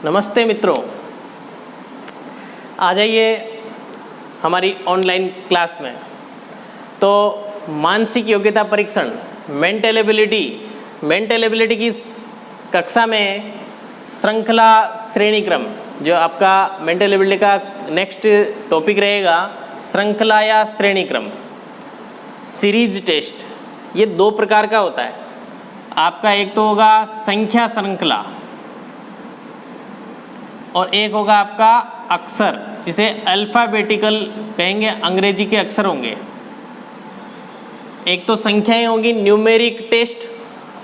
नमस्ते मित्रों, आ जाइए हमारी ऑनलाइन क्लास में। तो मानसिक योग्यता परीक्षण मेंटल एबिलिटी की कक्षा में श्रृंखला श्रेणी क्रम, जो आपका मेंटल एबिलिटी का नेक्स्ट टॉपिक रहेगा, श्रृंखला या श्रेणी क्रम। सीरीज टेस्ट ये दो प्रकार का होता है। आपका एक तो होगा संख्या श्रृंखला और एक होगा आपका अक्षर, जिसे अल्फ़ाबेटिकल कहेंगे, अंग्रेजी के अक्षर होंगे। एक तो संख्याएं होंगी न्यूमेरिक टेस्ट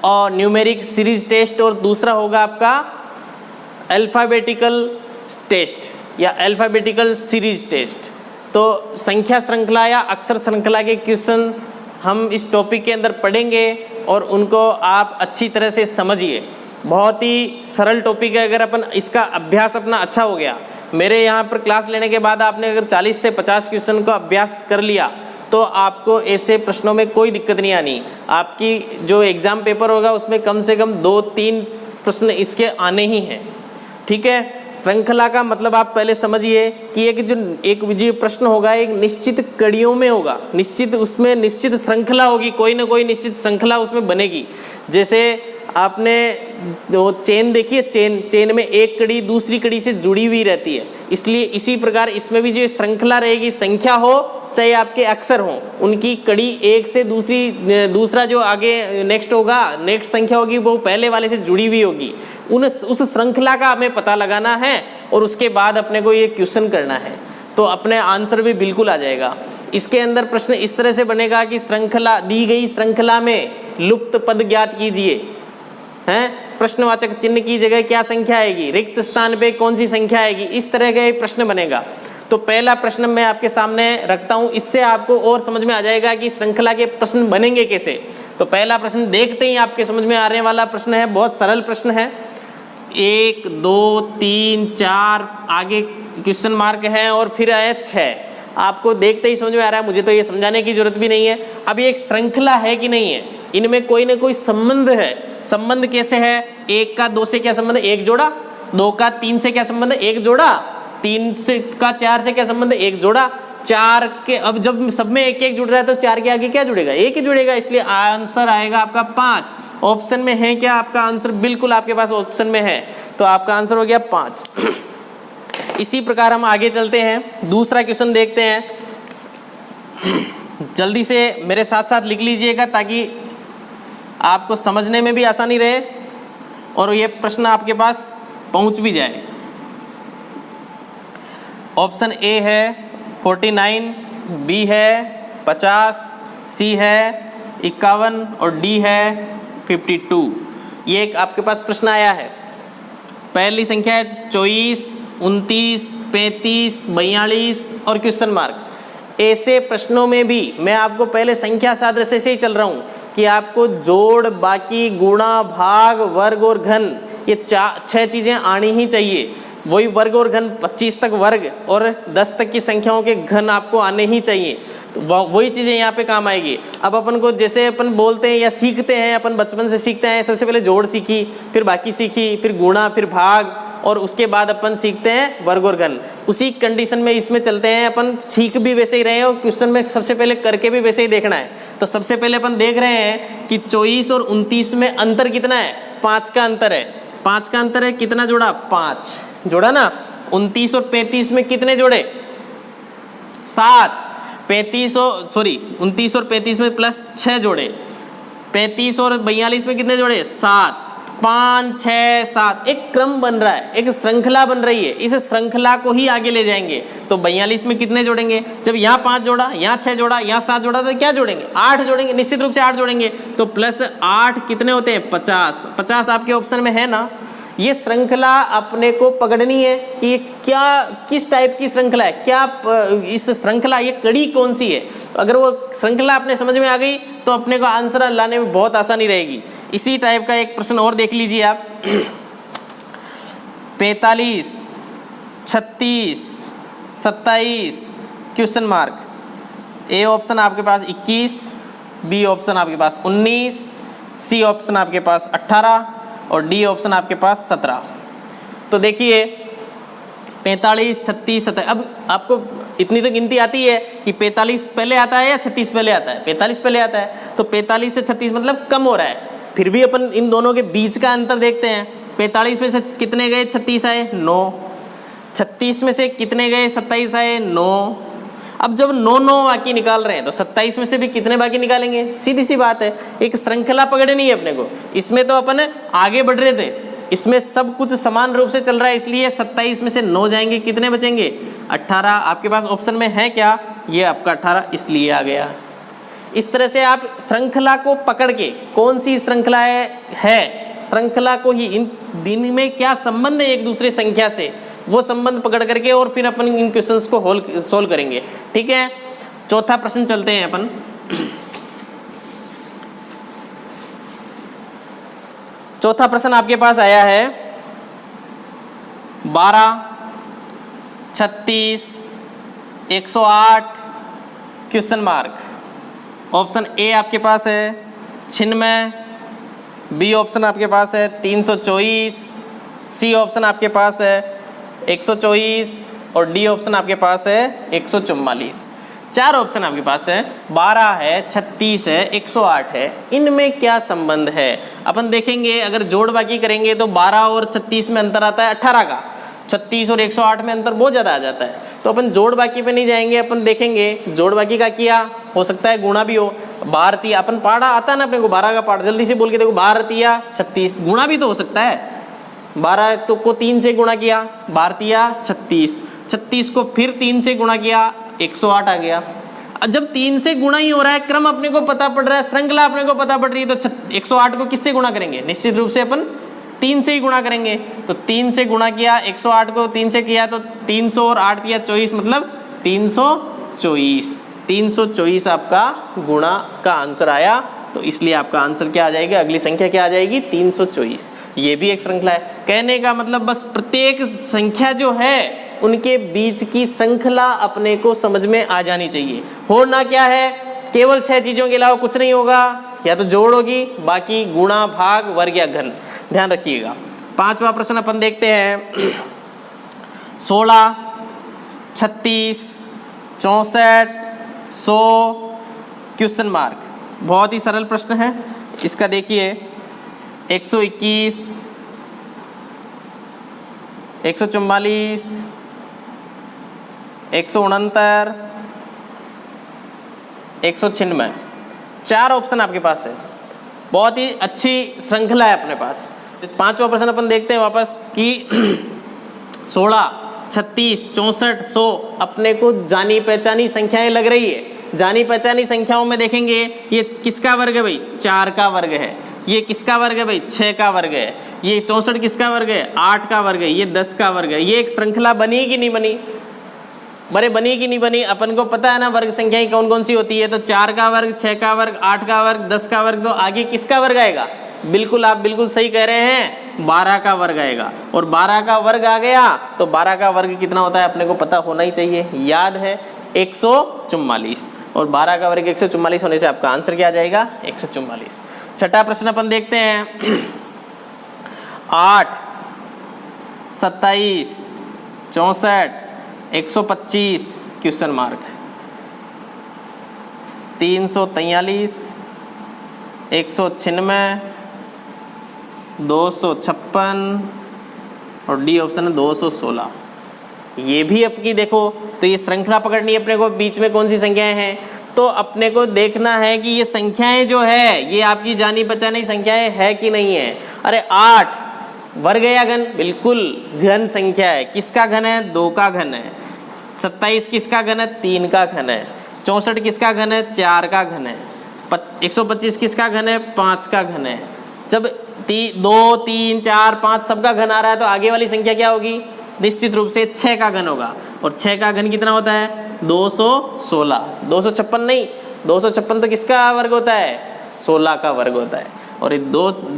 और न्यूमेरिक सीरीज टेस्ट, और दूसरा होगा आपका अल्फ़ाबेटिकल टेस्ट या अल्फ़ाबेटिकल सीरीज टेस्ट। तो संख्या श्रृंखला या अक्षर श्रृंखला के क्वेश्चन हम इस टॉपिक के अंदर पढ़ेंगे और उनको आप अच्छी तरह से समझिए। बहुत ही सरल टॉपिक है। अगर अपन इसका अभ्यास अपना अच्छा हो गया, मेरे यहाँ पर क्लास लेने के बाद आपने अगर 40 से 50 क्वेश्चन का अभ्यास कर लिया, तो आपको ऐसे प्रश्नों में कोई दिक्कत नहीं आनी। आपकी जो एग्ज़ाम पेपर होगा उसमें कम से कम 2-3 प्रश्न इसके आने ही हैं। ठीक है। श्रृंखला का मतलब आप पहले समझिए कि एक जो प्रश्न होगा एक निश्चित कड़ियों में होगा, उसमें निश्चित श्रृंखला होगी, कोई ना कोई निश्चित श्रृंखला उसमें बनेगी। जैसे आपने वो चेन देखी है, चेन में एक कड़ी दूसरी कड़ी से जुड़ी हुई रहती है, इसलिए इसी प्रकार इसमें भी जो श्रृंखला रहेगी, संख्या हो चाहे आपके अक्षर हो, उनकी कड़ी एक से दूसरा जो आगे नेक्स्ट होगा, नेक्स्ट संख्या होगी, वो पहले वाले से जुड़ी हुई होगी। उस श्रृंखला का हमें पता लगाना है और उसके बाद अपने को ये क्वेश्चन करना है, तो अपने आंसर भी बिल्कुल आ जाएगा। इसके अंदर प्रश्न इस तरह से बनेगा कि श्रृंखला दी गई श्रृंखला में लुप्त पद ज्ञात कीजिए। हैं, प्रश्नवाचक चिन्ह की जगह क्या संख्या आएगी, रिक्त स्थान पे कौन सी संख्या आएगी, इस तरह का एक प्रश्न बनेगा। तो पहला प्रश्न मैं आपके सामने रखता हूं, इससे आपको और समझ में आ जाएगा कि श्रृंखला के प्रश्न बनेंगे कैसे। तो पहला प्रश्न देखते ही आपके समझ में आने वाला प्रश्न है, बहुत सरल प्रश्न है। 1, 2, 3, 4 आगे क्वेश्चन मार्क है और फिर आया 6। आपको देखते ही समझ में आ रहा है, मुझे तो ये समझाने की जरूरत भी नहीं है। अब ये एक श्रृंखला है कि नहीं है, इनमें कोई ना कोई संबंध है। संबंध कैसे है? 1 का 2 से क्या संबंध है? 1 जोड़ा। 2 का 3 से क्या संबंध है? 1 जोड़ा। 3 का 4 से क्या संबंध है? 1 जोड़ा। 4 के अब जब सब में 1-1 जुड़ रहा है तो 4 के आगे क्या जुड़ेगा? 1 ही जुड़ेगा, इसलिए आंसर आएगा आपका 5। ऑप्शन में है क्या आपका आंसर? बिल्कुल आपके पास ऑप्शन में है, तो आपका आंसर हो गया 5। इसी प्रकार हम आगे चलते हैं, दूसरा क्वेश्चन देखते हैं। जल्दी से मेरे साथ साथ लिख लीजिएगा ताकि आपको समझने में भी आसानी रहे और ये प्रश्न आपके पास पहुंच भी जाए। ऑप्शन ए है 49, बी है 50, सी है 51 और डी है 52। ये एक आपके पास प्रश्न आया है। पहली संख्या है 24, 29, 35, 42 और क्वेश्चन मार्क। ऐसे प्रश्नों में भी मैं आपको पहले संख्या सादृश्य से ही चल रहा हूँ कि आपको जोड़, बाकी, गुणा, भाग, वर्ग और घन, ये 6 चीज़ें आनी ही चाहिए। वही वर्ग और घन, 25 तक वर्ग और 10 तक की संख्याओं के घन आपको आने ही चाहिए, तो वही चीज़ें यहाँ पे काम आएगी। अब अपन को जैसे अपन बोलते हैं या सीखते हैं, अपन बचपन से सीखते हैं, सबसे पहले जोड़ सीखी, फिर बाकी सीखी, फिर गुणा, फिर भाग, और उसके बाद अपन सीखते हैं वर्ग और घन। उसी कंडीशन में इसमें चलते हैं, अपन सीख भी वैसे ही रहे हैं और क्वेश्चन में सबसे पहले करके भी वैसे ही देखना है। तो सबसे पहले अपन देख रहे हैं कि 24 और 29 में अंतर कितना है? 5 का अंतर है। 5 का अंतर है, कितना जोड़ा? 5 जोड़ा ना। 29 और 35 में कितने जोड़े? 7। 29 और 35 में प्लस 6 जोड़े। 35 और 42 में कितने जोड़े? 7। 5, 6, 7 एक क्रम बन रहा है, एक श्रृंखला बन रही है। इस श्रृंखला को ही आगे ले जाएंगे। तो 42 में कितने जोड़ेंगे? जब यहाँ 5 जोड़ा, यहाँ 6 जोड़ा, यहाँ 7 जोड़ा, तो क्या जोड़ेंगे? 8 जोड़ेंगे, निश्चित रूप से 8 जोड़ेंगे। तो प्लस 8 कितने होते हैं? 50। 50 आपके ऑप्शन में है ना। ये श्रृंखला अपने को पकड़नी है कि ये क्या, किस टाइप की श्रृंखला है, क्या इस श्रृंखला, ये कड़ी कौन सी है। अगर वो श्रृंखला अपने समझ में आ गई तो अपने को आंसर लाने में बहुत आसानी रहेगी। इसी टाइप का एक प्रश्न और देख लीजिए आप। 45, 36, 27 क्वेश्चन मार्क। ए ऑप्शन आपके पास 21, बी ऑप्शन आपके पास 19, सी ऑप्शन आपके पास 18 और डी ऑप्शन आपके पास 17। तो देखिए 45, 36, 27, अब आपको इतनी तो गिनती आती है कि 45 पहले आता है या 36 पहले आता है, 45 पहले आता है, तो 45 से 36 मतलब कम हो रहा है। फिर भी अपन इन दोनों के बीच का अंतर देखते हैं। 45 में से कितने गए, 36 आए, 9। 36 में से कितने गए, 27 आए, 9। अब जब 9 बाकी निकाल रहे हैं तो 27 में से भी कितने बाकी निकालेंगे, सीधी सी बात है, एक श्रृंखला पकड़नी है अपने को। इसमें तो अपन आगे बढ़ रहे थे, इसमें सब कुछ समान रूप से चल रहा है, इसलिए 27 में से 9 जाएंगे, कितने बचेंगे, 18। आपके पास ऑप्शन में है क्या, ये आपका 18 इसलिए आ गया। इस तरह से आप श्रृंखला को पकड़ के, कौन सी श्रृंखला है, श्रृंखला को ही, इन दिन में क्या संबंध है एक दूसरे संख्या से, वो संबंध पकड़ करके और फिर अपन इन क्वेश्चंस को सोल्व करेंगे। ठीक है, चौथा प्रश्न चलते हैं अपन। चौथा प्रश्न आपके पास आया है 12, 36, 108 क्वेश्चन मार्क। ऑप्शन ए आपके पास है 96, बी ऑप्शन आपके पास है 324, सी ऑप्शन आपके पास है 124 और डी ऑप्शन आपके पास है 144। 4 ऑप्शन आपके पास है, 12 है, 36 है, 108 है। इनमें क्या संबंध है अपन देखेंगे। अगर जोड़ बाकी करेंगे तो 12 और 36 में अंतर आता है 18 का, 36 और 108 में अंतर बहुत ज़्यादा आ जाता है। तो अपन जोड़ बाकी पे नहीं जाएंगे, अपन देखेंगे जोड़ बाकी का किया, हो सकता है गुणा भी हो। भारतीय अपन पढ़ा आता है ना अपने को, 12 का पाठ जल्दी से बोल के देखो, भारतीय 36, गुणा भी तो हो सकता है। 12 तो को 3 से गुणा किया, भारतीय 36, 36 को फिर 3 से गुणा किया, 108 आ गया। जब 3 से गुणा ही हो रहा है, क्रम अपने को पता पड़ रहा है, श्रृंखला अपने को पता पड़ रही है, तो 108 को किससे गुणा करेंगे, निश्चित रूप से अपन 3 से ही गुणा करेंगे। तो 3 से गुणा किया, 108 को 3 से किया तो 300 और 8 किया 24, मतलब 324। 324 आपका गुणा का आंसर आया, तो इसलिए आपका आंसर क्या आ जाएगा, अगली संख्या क्या आ जाएगी, 324। ये भी एक श्रृंखला है। कहने का मतलब बस प्रत्येक संख्या जो है उनके बीच की श्रृंखला अपने को समझ में आ जानी चाहिए। होना क्या है, केवल 6 चीजों के अलावा कुछ नहीं होगा, या तो जोड़ होगी, बाकी गुणा, भाग, वर्ग या घन। ध्यान रखिएगा। 5वां प्रश्न अपन देखते हैं 16, 36, 64, 100 क्वेश्चन मार्क। बहुत ही सरल प्रश्न है इसका। देखिए 121, 144, 169, 196। 4 ऑप्शन आपके पास है, बहुत ही अच्छी श्रृंखला है अपने पास। 5वां प्रश्न अपन देखते हैं वापस कि 16, 36, 64, 100 अपने को जानी पहचानी संख्याएं लग रही है। जानी पहचानी संख्याओं में देखेंगे ये किसका वर्ग है भाई, 4 का वर्ग है। ये किसका वर्ग है भाई, 6 का वर्ग है। ये 64 किसका वर्ग है, 8 का वर्ग है। ये 10 का वर्ग है। ये एक श्रृंखला बनी कि नहीं बनी, बड़े बनी कि नहीं बनी, अपन को पता है ना वर्ग संख्याएं कौन कौन सी होती है। तो 4 का वर्ग, 6 का वर्ग, 8 का वर्ग, 10 का वर्ग, तो आगे किसका वर्ग आएगा, बिल्कुल आप बिल्कुल सही कह रहे हैं, 12 का वर्ग आएगा। और 12 का वर्ग आ गया तो 12 का वर्ग कितना होता है अपने को पता होना ही चाहिए, याद है 144। और 12 का वर्ग 144 होने से आपका आंसर क्या आ जाएगा, 144। छठा प्रश्न अपन देखते हैं 8, 27, 64, 125 क्वेश्चन मार्क। 343, 196, 256 और डी ऑप्शन है 216। ये भी आपकी देखो, तो ये श्रृंखला पकड़नी है अपने को, बीच में कौन सी संख्याएं हैं। तो अपने को देखना है कि ये संख्याएं जो है ये आपकी जानी पहचानी संख्याएं है कि नहीं है। अरे 8 वर्ग या घन, बिल्कुल घन संख्या है। किसका घन है, 2 का घन है। 27 किसका घन है, 3 का घन है। 64 किसका घन है, 4 का घन है। 125 किसका घन है, 5 का घन है। जब 2, 3, 4, 5 सबका घन आ रहा है तो आगे वाली संख्या क्या होगी, निश्चित रूप से 6 का घन होगा। और 6 का घन कितना होता है, 216। 256 नहीं, 256 तो किसका वर्ग होता है, 16 का वर्ग होता है। और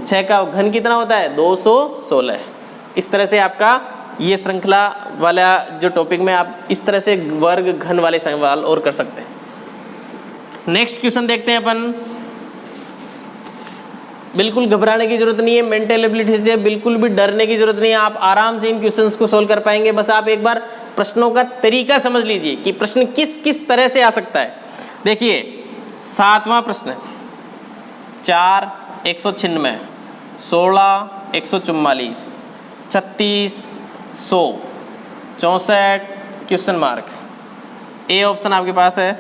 6 का घन कितना होता है, 216। इस तरह से आपका ये श्रृंखला वाला जो टॉपिक में आप इस तरह से वर्ग घन वाले सवाल और कर सकते हैं। नेक्स्ट क्वेश्चन देखते हैं अपन बिल्कुल घबराने की जरूरत नहीं है, मेंटल एबिलिटी से बिल्कुल भी डरने की जरूरत नहीं है, आप आराम से इन क्वेश्चंस को सोल्व कर पाएंगे। बस आप एक बार प्रश्नों का तरीका समझ लीजिए कि प्रश्न किस किस तरह से आ सकता है। देखिए 7वां प्रश्न है, 4 196, 16 144, 36 100, 64 क्वेश्चन मार्क। ए ऑप्शन आपके पास है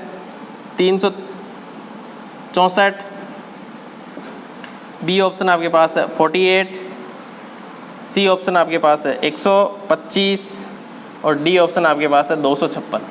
364, बी ऑप्शन आपके पास है 48, सी ऑप्शन आपके पास है 125 और डी ऑप्शन आपके पास है 256।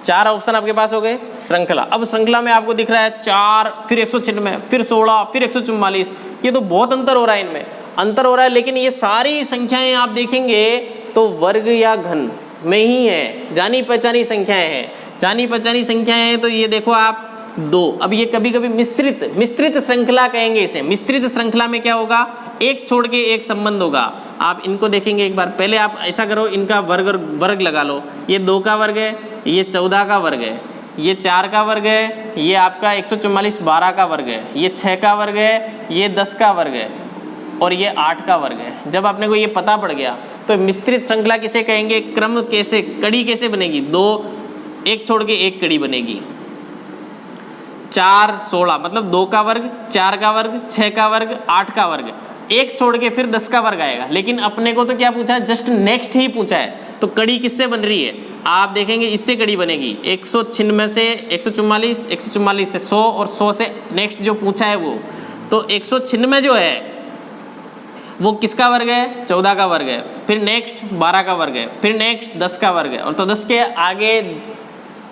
4 ऑप्शन आपके पास हो गए श्रृंखला। अब श्रृंखला में आपको दिख रहा है 4 फिर 196 फिर 16 फिर 144, ये तो बहुत अंतर हो रहा है, इनमें अंतर हो रहा है। लेकिन ये सारी संख्याएं आप देखेंगे तो वर्ग या घन में ही है, जानी पहचानी संख्याएं हैं। जानी पहचानी संख्याएं हैं तो ये देखो आप 2। अब ये कभी कभी मिश्रित श्रृंखला कहेंगे इसे। मिश्रित श्रृंखला में क्या होगा, एक छोड़ के एक संबंध होगा। आप इनको देखेंगे एक बार, पहले आप ऐसा करो, इनका वर्ग लगा लो। ये 2 का वर्ग है, ये 14 का वर्ग है, ये 4 का वर्ग है, ये आपका 144 12 का वर्ग है, ये 6 का वर्ग है, ये 10 का वर्ग है और ये 8 का वर्ग है। जब अपने को ये पता पड़ गया तो मिश्रित श्रृंखला किसे कहेंगे, क्रम कैसे, कड़ी कैसे बनेगी, 2 एक छोड़ के एक कड़ी बनेगी। 4 16 मतलब 2 का वर्ग, 4 का वर्ग, 6 का वर्ग, 8 का वर्ग, एक छोड़ के फिर 10 का वर्ग आएगा। लेकिन अपने को तो क्या पूछा है, जस्ट नेक्स्ट ही पूछा है। तो कड़ी किससे बन रही है, आप देखेंगे इससे कड़ी बनेगी 196 से 144, 144 से 100 और 100 से नेक्स्ट जो पूछा है वो। तो 196 जो है वो किसका वर्ग है, 14 का वर्ग है, फिर नेक्स्ट 12 का वर्ग है, फिर नेक्स्ट 10 का वर्ग है। और तो 10 के आगे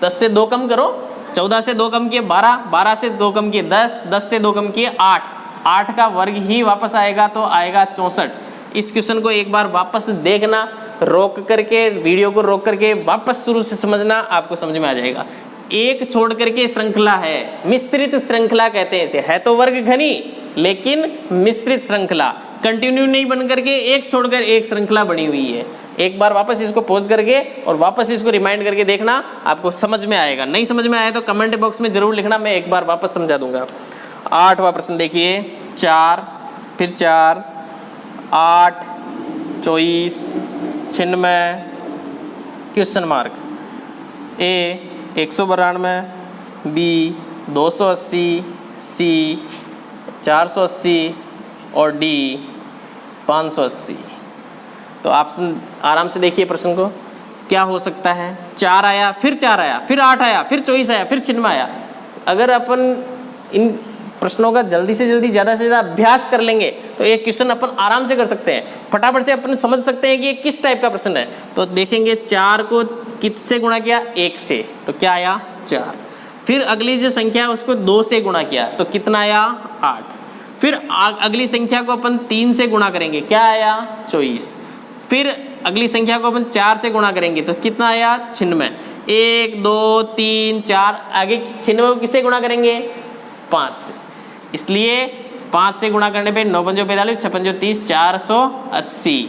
10 से 2 कम करो, 14 से 2 कम किए 12, 12 से 2 कम किए 10, 10 से 2 कम किए 8, 8 का वर्ग ही वापस आएगा तो आएगा 64। इस क्वेश्चन को एक बार वापस देखना, रोक करके वीडियो को रोक करके वापस शुरू से समझना, आपको समझ में आ जाएगा। एक छोड़ करके श्रृंखला है, मिश्रित श्रृंखला कहते हैं इसे। है तो वर्ग घनी लेकिन मिश्रित श्रृंखला, कंटिन्यू नहीं बन करके एक छोड़कर एक श्रृंखला बनी हुई है। एक बार वापस इसको पॉज करके और वापस इसको रिमाइंड करके देखना, आपको समझ में आएगा। नहीं समझ में आया तो कमेंट बॉक्स में जरूर लिखना, मैं एक बार वापस समझा दूंगा। 8वां प्रश्न देखिए, 4 फिर 4 8 24 96 क्वेश्चन मार्क। ए 192, बी 280, सी 480 और डी 580। तो आप आराम से देखिए प्रश्न को, क्या हो सकता है। 4 आया, फिर 4 आया, फिर 8 आया, फिर 24 आया, फिर 96 आया। अगर अपन इन प्रश्नों का जल्दी से जल्दी ज़्यादा से ज़्यादा अभ्यास कर लेंगे तो एक क्वेश्चन अपन आराम से कर सकते हैं, फटाफट से अपन समझ सकते हैं कि ये किस टाइप का प्रश्न है। तो देखेंगे 4 को किससे गुणा किया, 1 से, तो क्या आया 4। फिर अगली जो संख्या है उसको 2 से गुणा किया तो कितना आया 8। फिर अगली संख्या को अपन 3 से गुणा करेंगे, क्या आया 24। फिर अगली संख्या को अपन 4 से गुणा करेंगे तो कितना आया 96। 1 2 3 4, आगे 96 को किससे गुणा करेंगे 5 से, इसलिए 5 से गुणा करने पे 9 पंजो 45, 6 पंजो 30, 480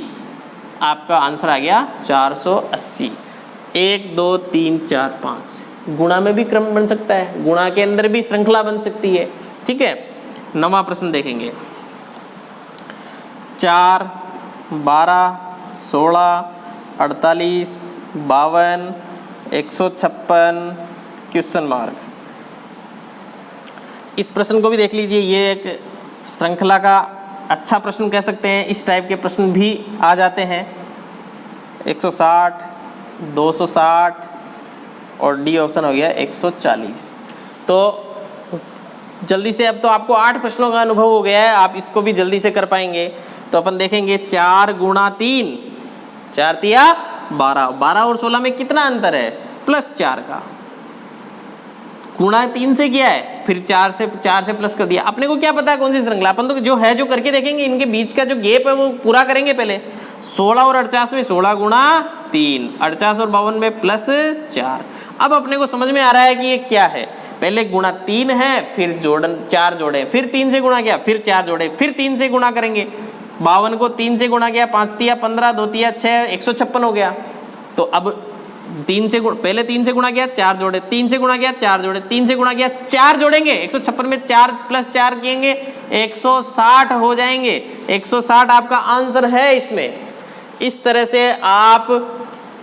आपका आंसर आ गया 480। 1 2 3 4 5 गुणा में भी क्रम बन सकता है, गुणा के अंदर भी श्रृंखला बन सकती है। ठीक है, 9वां प्रश्न देखेंगे। 4 12 16 48 52 156 क्वेश्चन मार्क। इस प्रश्न को भी देख लीजिए, ये एक श्रृंखला का अच्छा प्रश्न कह सकते हैं। इस टाइप के प्रश्न भी आ जाते हैं। 160 260 और डी ऑप्शन हो गया 140। तो जल्दी से, अब तो आपको 8 प्रश्नों का अनुभव हो गया है, आप इसको भी जल्दी से कर पाएंगे। तो अपन देखेंगे 4 गुणा 3, 4 तिया 12, 12 और 16 में कितना अंतर है, +4 का। गुणा 3 से किया है, फिर 4 से प्लस कर दिया। अपने को क्या पता है कौन सी श्रृंखला, अपन तो जो है जो करके देखेंगे, इनके बीच का जो गैप है वो पूरा करेंगे पहले। 16 और 48 में 16 गुणा 3, 48 और 52 में +4। अब अपने को समझ में आ रहा है कि ये क्या है। पहले गुणा 3 है, फिर जोड़न 4 जोड़े, फिर 3 से गुणा किया, फिर 4 जोड़े, फिर 3 से गुणा करेंगे। 52 को 3 से गुणा किया, 5 तिया 15, 2 तिया 6, 156 हो गया। तो अब 3 से पहले 3 से गुणा किया 4 जोड़े, 3 से गुणा किया 4 जोड़े, 3 से गुणा किया 4 जोड़ेंगे, 156 में 4 + 4 किएंगे 160 हो जाएंगे। 160 आपका आंसर है इसमें। इस तरह से आप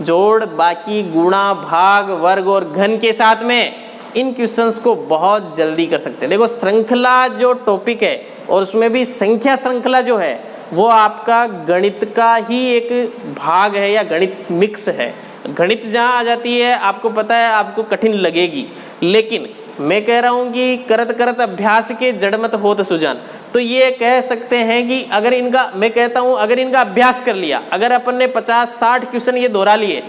जोड़, बाकी, गुणा, भाग, वर्ग और घन के साथ में इन क्वेश्चंस को बहुत जल्दी कर सकते हैं। देखो श्रृंखला जो टॉपिक है और उसमें भी संख्या श्रृंखला जो है वो आपका गणित का ही एक भाग है या गणित मिक्स है। गणित जहाँ आ जाती है आपको पता है आपको कठिन लगेगी, लेकिन मैं कह रहा हूँ कि करत करत अभ्यास के जड़ मत होत सुजान। तो ये कह सकते हैं कि अगर इनका, मैं कहता हूँ अगर इनका अभ्यास कर लिया, अगर अपन ने 50-60 क्वेश्चन ये दोहरा लिए,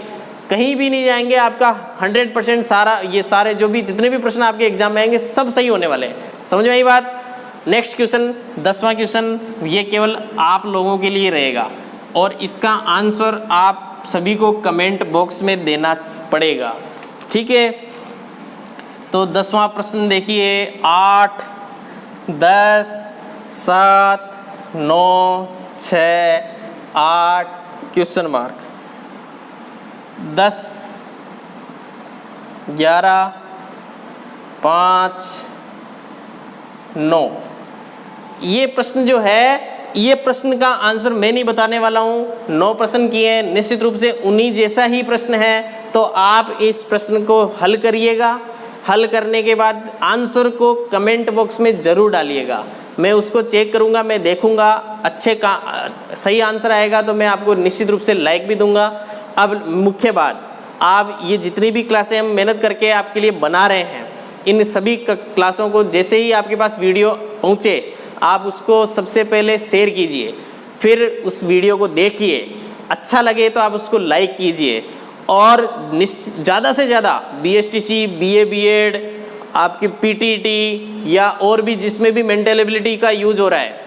कहीं भी नहीं जाएंगे, आपका 100% सारा ये सारे जो भी जितने भी प्रश्न आपके एग्जाम में आएंगे सब सही होने वाले हैं। समझ में आई बात? नेक्स्ट क्वेश्चन 10वां क्वेश्चन ये केवल आप लोगों के लिए रहेगा और इसका आंसर आप सभी को कमेंट बॉक्स में देना पड़ेगा, ठीक है? तो 10वां प्रश्न देखिए, 8, 10, 7, 9, 6, 8 क्वेश्चन मार्क, 10, 11, 5, 9। ये प्रश्न जो है, ये प्रश्न का आंसर मैं नहीं बताने वाला हूँ। 9 प्रश्न किए हैं, निश्चित रूप से उन्हीं जैसा ही प्रश्न है, तो आप इस प्रश्न को हल करिएगा। हल करने के बाद आंसर को कमेंट बॉक्स में ज़रूर डालिएगा, मैं उसको चेक करूँगा, मैं देखूँगा अच्छे का सही आंसर आएगा तो मैं आपको निश्चित रूप से लाइक भी दूँगा। अब मुख्य बात, आप ये जितनी भी क्लासें हम मेहनत करके आपके लिए बना रहे हैं, इन सभी क्लासों को जैसे ही आपके पास वीडियो पहुँचे आप उसको सबसे पहले शेयर कीजिए, फिर उस वीडियो को देखिए, अच्छा लगे तो आप उसको लाइक कीजिए और ज़्यादा से ज़्यादा BSTC, BA BEd, आपकी PTT या और भी जिसमें भी मेंटल एबिलिटी का यूज हो रहा है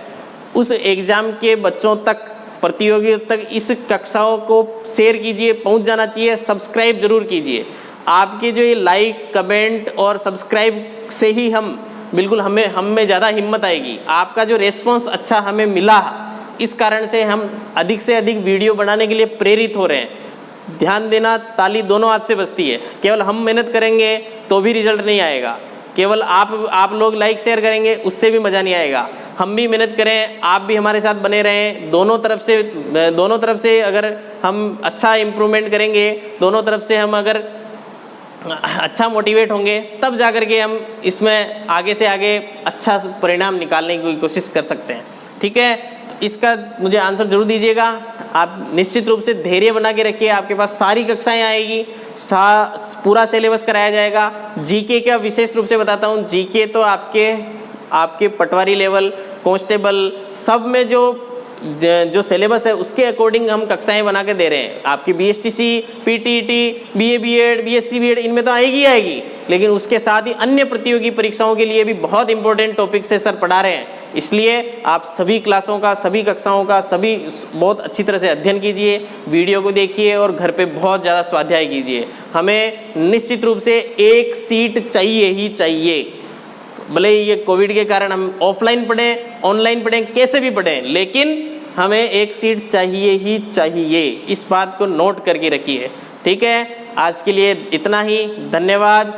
उस एग्ज़ाम के बच्चों तक, प्रतियोगियों तक इस कक्षाओं को शेयर कीजिए, पहुंच जाना चाहिए। सब्सक्राइब जरूर कीजिए। आपके जो ये लाइक, कमेंट और सब्सक्राइब से ही हम बिल्कुल हम में ज़्यादा हिम्मत आएगी। आपका जो रेस्पॉन्स अच्छा हमें मिला, इस कारण से हम अधिक से अधिक वीडियो बनाने के लिए प्रेरित हो रहे हैं। ध्यान देना, ताली दोनों हाथ से बजती है। केवल हम मेहनत करेंगे तो भी रिजल्ट नहीं आएगा, केवल आप लोग लाइक शेयर करेंगे उससे भी मज़ा नहीं आएगा। हम भी मेहनत करें, आप भी हमारे साथ बने रहें। दोनों तरफ से अगर हम अच्छा इम्प्रूवमेंट करेंगे, दोनों तरफ से हम अगर अच्छा मोटिवेट होंगे, तब जाकर के हम इसमें आगे से आगे अच्छा परिणाम निकालने की कोशिश कर सकते हैं, ठीक है? तो इसका मुझे आंसर जरूर दीजिएगा। आप निश्चित रूप से धैर्य बना के रखिए, आपके पास सारी कक्षाएं आएगी, पूरा सिलेबस कराया जाएगा। जीके का विशेष रूप से बताता हूँ, जीके तो आपके पटवारी लेवल, कांस्टेबल सब में जो सिलेबस है उसके अकॉर्डिंग हम कक्षाएं बना के दे रहे हैं। आपकी BSTC, PTT, BA BEd, BSc BEd इनमें तो आएगी, लेकिन उसके साथ ही अन्य प्रतियोगी परीक्षाओं के लिए भी बहुत इंपॉर्टेंट टॉपिक से सर पढ़ा रहे हैं। इसलिए आप सभी क्लासों का, सभी कक्षाओं का सभी बहुत अच्छी तरह से अध्ययन कीजिए, वीडियो को देखिए और घर पे बहुत ज़्यादा स्वाध्याय कीजिए। हमें निश्चित रूप से एक सीट चाहिए ही चाहिए, भले ये कोविड के कारण हम ऑफलाइन पढ़ें, ऑनलाइन पढ़ें, कैसे भी पढ़ें, लेकिन हमें एक सीट चाहिए ही चाहिए। इस बात को नोट करके रखिए, ठीक है? आज के लिए इतना ही, धन्यवाद।